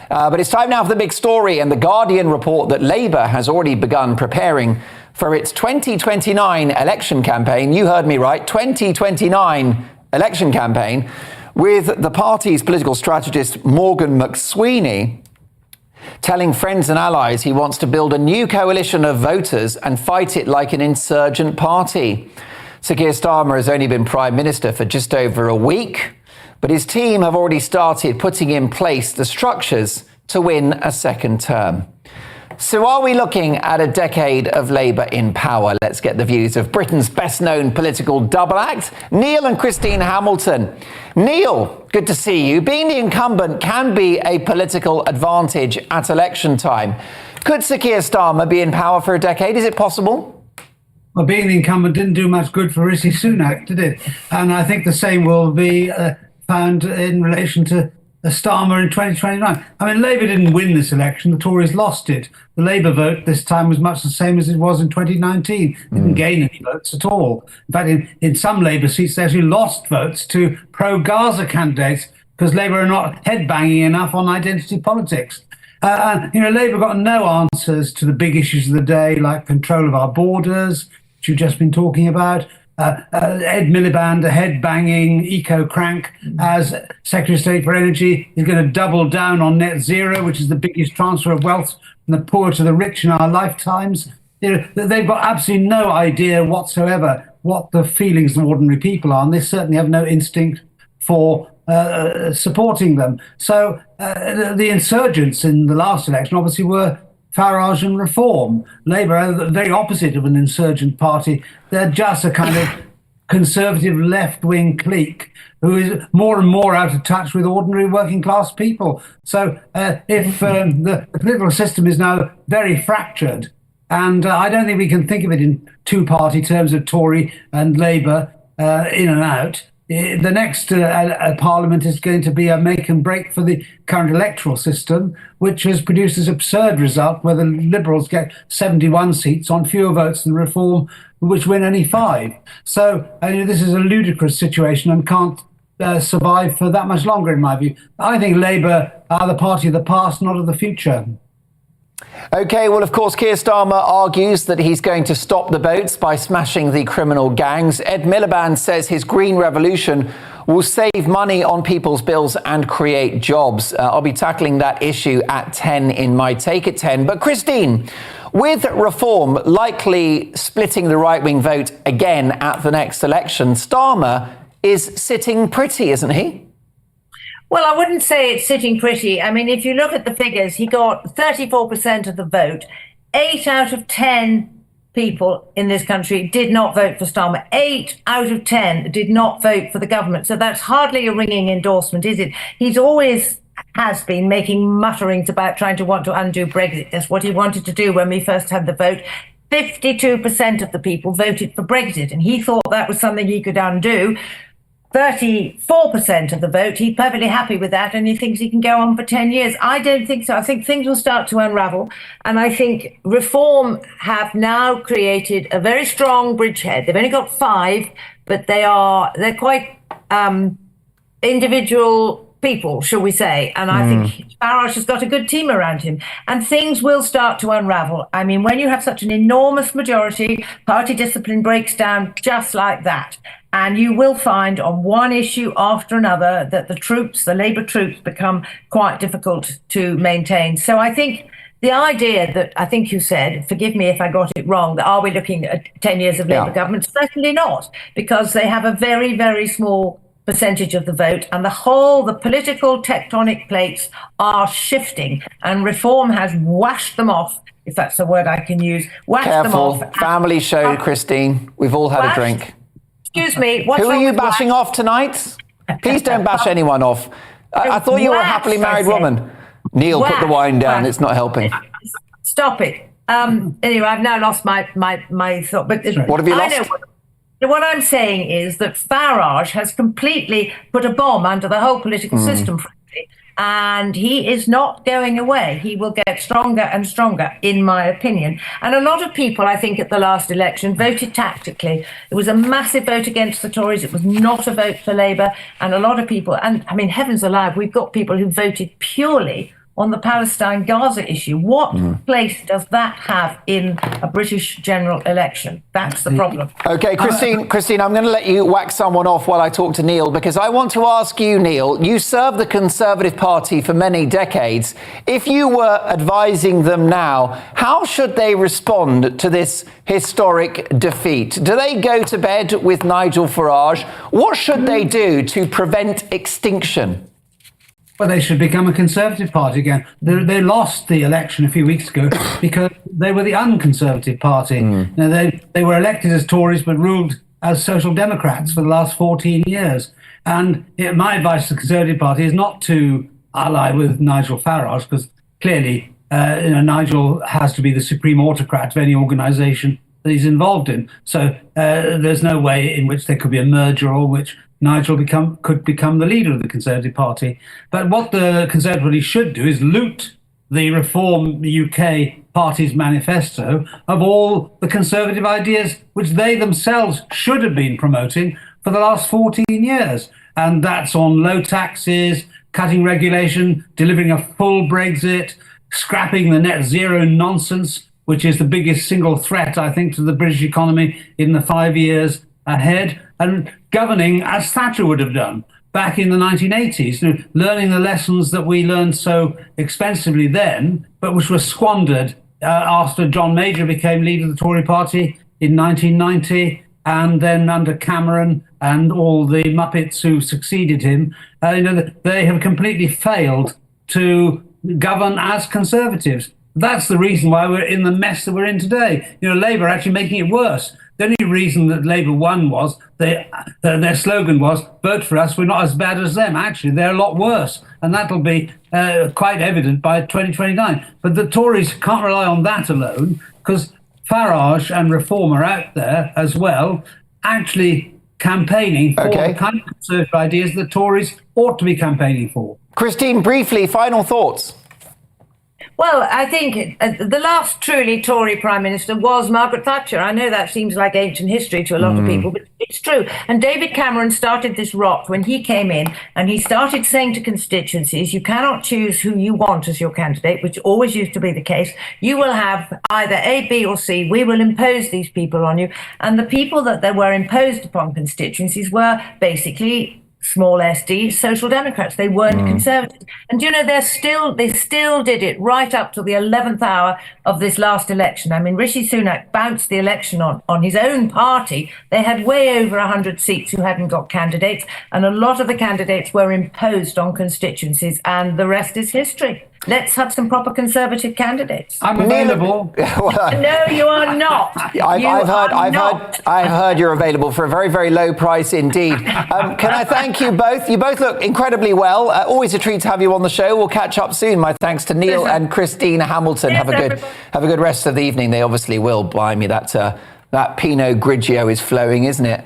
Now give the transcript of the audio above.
But it's time now for the big story, and the Guardian report that Labour has already begun preparing for its 2029 election campaign. You heard me right, 2029 election campaign, with the party's political strategist Morgan McSweeney telling friends and allies he wants to build a new coalition of voters and fight it like an insurgent party. Sir Keir Starmer has only been Prime Minister for just over a week, but his team have already started putting in place the structures to win a second term. So are we looking at a decade of Labour in power? Let's get the views of Britain's best-known political double act, Neil and Christine Hamilton. Neil, good to see you. Being the incumbent can be a political advantage at election time. Could Sir Keir Starmer be in power for a decade? Is it possible? Well, being the incumbent didn't do much good for Rishi Sunak, did it? And I think the same will be found in relation to Starmer in 2029. I mean, Labour didn't win this election. The Tories lost it. The Labour vote this time was much the same as it was in 2019. Didn't gain any votes at all. In fact, in some Labour seats, they actually lost votes to pro-Gaza candidates because Labour are not headbanging enough on identity politics. Labour got no answers to the big issues of the day, like control of our borders, which you've just been talking about. Ed Miliband, a head-banging eco-crank, as Secretary of State for Energy, is going to double down on net zero, which is the biggest transfer of wealth from the poor to the rich in our lifetimes. They've got absolutely no idea whatsoever what the feelings of ordinary people are, and they certainly have no instinct for supporting them. So the insurgents in the last election obviously were Farage and Reform. Labour are the very opposite of an insurgent party. They're just a kind of conservative left-wing clique who is more and more out of touch with ordinary working-class people. So if the political system is now very fractured, and I don't think we can think of it in two-party terms of Tory and Labour in and out. The next parliament is going to be a make and break for the current electoral system, which has produced this absurd result where the Liberals get 71 seats on fewer votes than Reform, which win only 5. So this is a ludicrous situation and can't survive for that much longer, in my view. I think Labour are the party of the past, not of the future. OK, well, of course, Keir Starmer argues that he's going to stop the boats by smashing the criminal gangs. Ed Miliband says his Green Revolution will save money on people's bills and create jobs. I'll be tackling that issue at 10 in my Take at 10. But Christine, with Reform likely splitting the right-wing vote again at the next election, Starmer is sitting pretty, isn't he? Well, I wouldn't say it's sitting pretty. I mean, if you look at the figures, he got 34% of the vote. 8 out of 10 people in this country did not vote for Starmer. 8 out of 10 did not vote for the government. So that's hardly a ringing endorsement, is it? He's always has been making mutterings about trying to want to undo Brexit. That's what he wanted to do when we first had the vote. 52% of the people voted for Brexit, and he thought that was something he could undo. 34% of the vote, he's perfectly happy with that, and he thinks he can go on for 10 years. I don't think so. I think things will start to unravel, and I think Reform have now created a very strong bridgehead. They've only got 5, but they're quite individual people, shall we say, and I think Farage has got a good team around him, and things will start to unravel. I mean, when you have such an enormous majority, party discipline breaks down just like that. And you will find on one issue after another that the Labour troops become quite difficult to maintain. So I think the idea that I think you said, forgive me if I got it wrong, that are we looking at 10 years of Labour government? Certainly not, because they have a very, very small percentage of the vote, and the political tectonic plates are shifting, and Reform has washed them off, if that's the word I can use. Careful, family show, Christine. We've all had a drink. Excuse me. Who are you bashing off tonight? Please don't bash anyone off. I thought you were a happily married woman. Neil, put the wine down. It's not helping. Stop it. Anyway, I've now lost my thought. But what have you lost? What I'm saying is that Farage has completely put a bomb under the whole political system, frankly, and he is not going away. He will get stronger and stronger, in my opinion. And a lot of people, I think, at the last election voted tactically. It was a massive vote against the Tories. It was not a vote for Labour. And a lot of people, and I mean, heavens alive, we've got people who voted purely on the Palestine-Gaza issue. What place does that have in a British general election? That's the problem. Okay, Christine, I'm going to let you whack someone off while I talk to Neil, because I want to ask you, Neil, you served the Conservative Party for many decades. If you were advising them now, how should they respond to this historic defeat? Do they go to bed with Nigel Farage? What should they do to prevent extinction? Well, they should become a Conservative Party again. They lost the election a few weeks ago because they were the unconservative party. Now, they were elected as Tories but ruled as Social Democrats for the last 14 years. And my advice to the Conservative Party is not to ally with Nigel Farage, because clearly Nigel has to be the supreme autocrat of any organisation that he's involved in. So there's no way in which there could be a merger or which Nigel could become the leader of the Conservative Party. But what the Conservative Party should do is loot the Reform UK Party's manifesto of all the conservative ideas which they themselves should have been promoting for the last 14 years. And that's on low taxes, cutting regulation, delivering a full Brexit, scrapping the net zero nonsense, which is the biggest single threat, I think, to the British economy in the 5 years ahead, and governing as Thatcher would have done back in the 1980s, learning the lessons that we learned so expensively then, but which were squandered after John Major became leader of the Tory party in 1990, and then under Cameron and all the Muppets who succeeded him. They have completely failed to govern as Conservatives. That's the reason why we're in the mess that we're in today. Labour are actually making it worse. The only reason that Labour won was their slogan was, vote for us, we're not as bad as them. Actually, they're a lot worse. And that'll be quite evident by 2029. But the Tories can't rely on that alone, because Farage and Reform are out there as well, actually campaigning for the kind of conservative ideas the Tories ought to be campaigning for. Christine, briefly, final thoughts. Well, I think the last truly Tory Prime Minister was Margaret Thatcher. I know that seems like ancient history to a lot of people, but it's true. And David Cameron started this rot when he came in, and he started saying to constituencies, you cannot choose who you want as your candidate, which always used to be the case. You will have either A, B or C. We will impose these people on you. And the people that were imposed upon constituencies were basically small SD, Social Democrats. They weren't Conservatives. And they still did it right up to the 11th hour of this last election. I mean, Rishi Sunak bounced the election on his own party. They had way over 100 seats who hadn't got candidates, and a lot of the candidates were imposed on constituencies, and the rest is history. Let's have some proper Conservative candidates. I'm available. No, you are not. I've heard you're available for a very, very low price indeed. Can I thank you both? You both look incredibly well. Always a treat to have you on the show. We'll catch up soon. My thanks to Neil and Christine Hamilton. Have a good rest of the evening. They obviously will. Blimey, that Pinot Grigio is flowing, isn't it?